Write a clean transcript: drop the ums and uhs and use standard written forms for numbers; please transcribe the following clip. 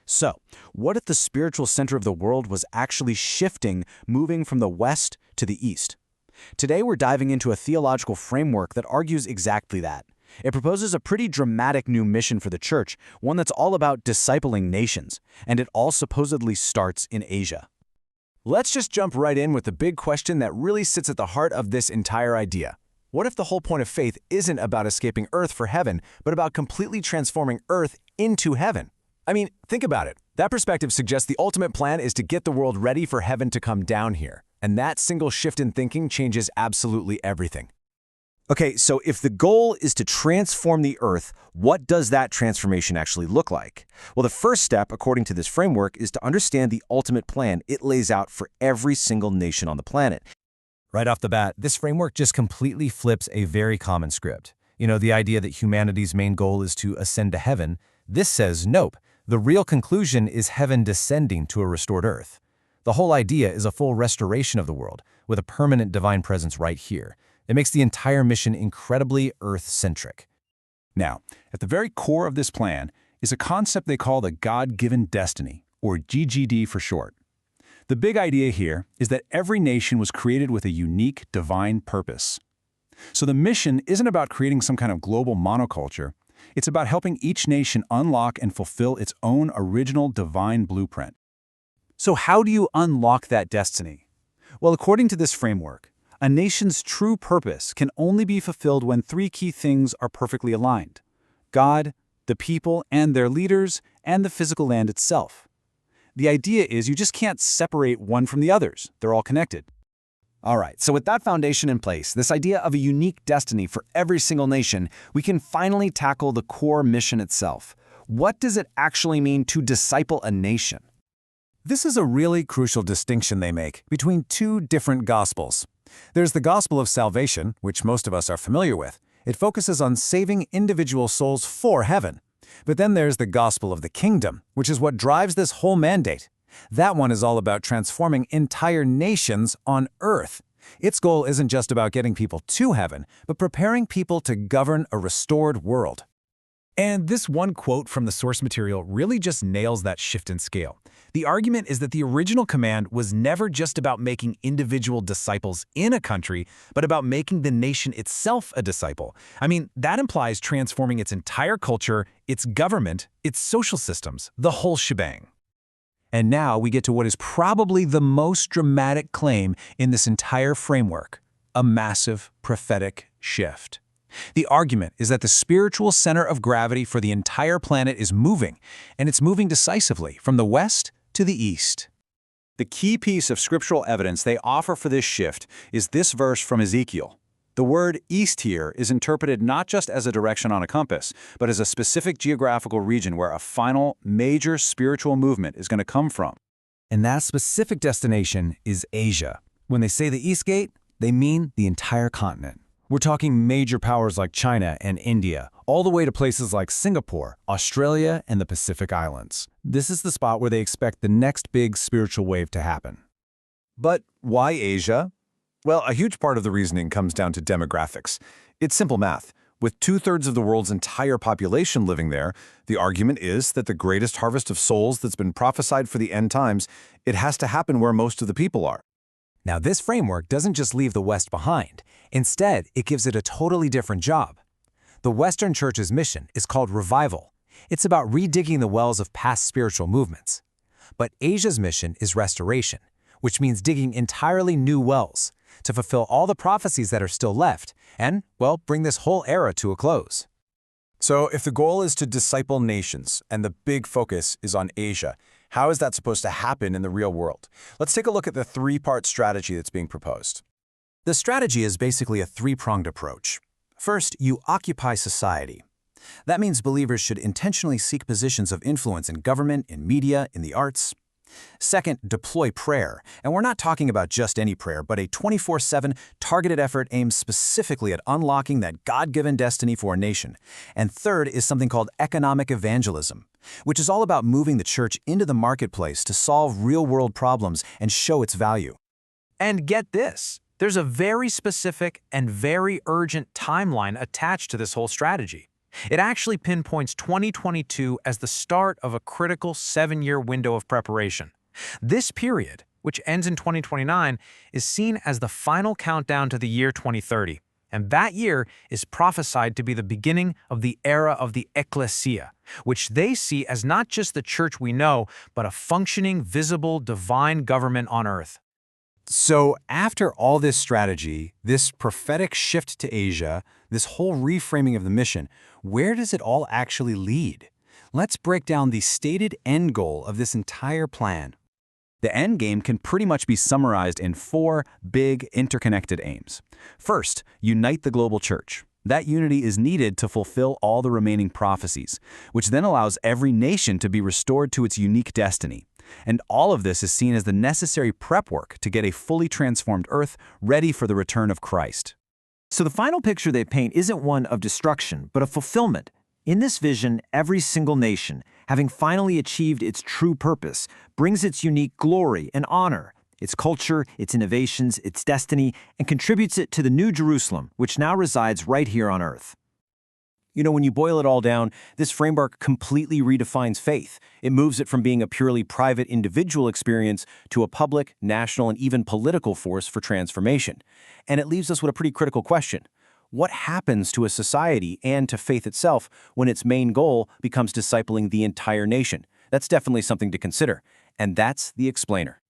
So, what if the spiritual center of the world was actually shifting, moving from the west to the east? Today we're diving into a theological framework that argues exactly that. It proposes a pretty dramatic new mission for the church, one that's all about discipling nations, and it all supposedly starts in Asia. Let's just jump right in with the big question that really sits at the heart of this entire idea. What if the whole point of faith isn't about escaping Earth for heaven, but about completely transforming Earth into heaven? I mean, think about it. That perspective suggests the ultimate plan is to get the world ready for heaven to come down here. And that single shift in thinking changes absolutely everything. Okay, so if the goal is to transform the Earth, what does that transformation actually look like? Well, the first step, according to this framework, is to understand the ultimate plan it lays out for every single nation on the planet. Right off the bat, this framework just completely flips a very common script. The idea that humanity's main goal is to ascend to heaven. This says, nope, the real conclusion is heaven descending to a restored Earth. The whole idea is a full restoration of the world, with a permanent divine presence right here. It makes the entire mission incredibly Earth-centric. Now, at the very core of this plan is a concept they call the God-given destiny, or GGD for short. The big idea here is that every nation was created with a unique divine purpose. So the mission isn't about creating some kind of global monoculture. It's about helping each nation unlock and fulfill its own original divine blueprint. So how do you unlock that destiny? Well, according to this framework, a nation's true purpose can only be fulfilled when three key things are perfectly aligned: God, the people and their leaders, and the physical land itself. The idea is you just can't separate one from the others. They're all connected. All right, so with that foundation in place, this idea of a unique destiny for every single nation, we can finally tackle the core mission itself. What does it actually mean to disciple a nation? This is a really crucial distinction they make between two different gospels. There's the gospel of salvation, which most of us are familiar with. It focuses on saving individual souls for heaven. But then there's the gospel of the kingdom, which is what drives this whole mandate. That one is all about transforming entire nations on earth. Its goal isn't just about getting people to heaven, but preparing people to govern a restored world. And this one quote from the source material really just nails that shift in scale. The argument is that the original command was never just about making individual disciples in a country, but about making the nation itself a disciple. I mean, that implies transforming its entire culture, its government, its social systems, the whole shebang. And now we get to what is probably the most dramatic claim in this entire framework: a massive prophetic shift. The argument is that the spiritual center of gravity for the entire planet is moving, and it's moving decisively from the west to the east. The key piece of scriptural evidence they offer for this shift is this verse from Ezekiel. The word east here is interpreted not just as a direction on a compass, but as a specific geographical region where a final, major spiritual movement is going to come from. And that specific destination is Asia. When they say the East Gate, they mean the entire continent. We're talking major powers like China and India, all the way to places like Singapore, Australia, and the Pacific Islands. This is the spot where they expect the next big spiritual wave to happen. But why Asia? Well, a huge part of the reasoning comes down to demographics. It's simple math. With 2/3 of the world's entire population living there, the argument is that the greatest harvest of souls that's been prophesied for the end times, it has to happen where most of the people are. Now, this framework doesn't just leave the West behind. Instead, it gives it a totally different job. The Western Church's mission is called revival. It's about redigging the wells of past spiritual movements. But Asia's mission is restoration, which means digging entirely new wells to fulfill all the prophecies that are still left and, well, bring this whole era to a close. So if the goal is to disciple nations and the big focus is on Asia, how is that supposed to happen in the real world? Let's take a look at the three-part strategy that's being proposed. The strategy is basically a three-pronged approach. First, you occupy society. That means believers should intentionally seek positions of influence in government, in media, in the arts. Second, deploy prayer. And we're not talking about just any prayer, but a 24/7 targeted effort aimed specifically at unlocking that God-given destiny for a nation. And third is something called economic evangelism, which is all about moving the church into the marketplace to solve real-world problems and show its value. And get this, there's a very specific and very urgent timeline attached to this whole strategy. It actually pinpoints 2022 as the start of a critical 7-year window of preparation. This period, which ends in 2029, is seen as the final countdown to the year 2030. And that year is prophesied to be the beginning of the era of the Ekklessia, which they see as not just the church we know, but a functioning, visible, divine government on earth. So after all this strategy, this prophetic shift to Asia, this whole reframing of the mission, where does it all actually lead? Let's break down the stated end goal of this entire plan. The end game can pretty much be summarized in 4 big interconnected aims. First, unite the global church. That unity is needed to fulfill all the remaining prophecies, which then allows every nation to be restored to its unique destiny. And all of this is seen as the necessary prep work to get a fully transformed earth ready for the return of Christ. So the final picture they paint isn't one of destruction, but of fulfillment. In this vision, every single nation, having finally achieved its true purpose, brings its unique glory and honor, its culture, its innovations, its destiny, and contributes it to the New Jerusalem, which now resides right here on earth. You know, when you boil it all down, this framework completely redefines faith. It moves it from being a purely private individual experience to a public, national, and even political force for transformation. And it leaves us with a pretty critical question. What happens to a society and to faith itself when its main goal becomes discipling the entire nation? That's definitely something to consider. And that's the explainer.